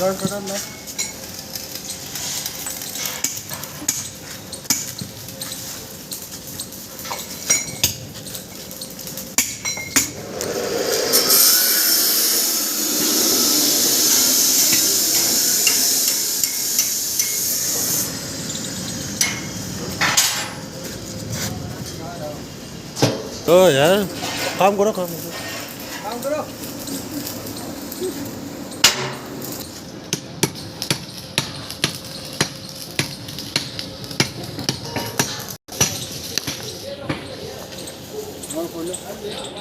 गड कटल ना तो यार काम करो काम करो काम करो और खोलो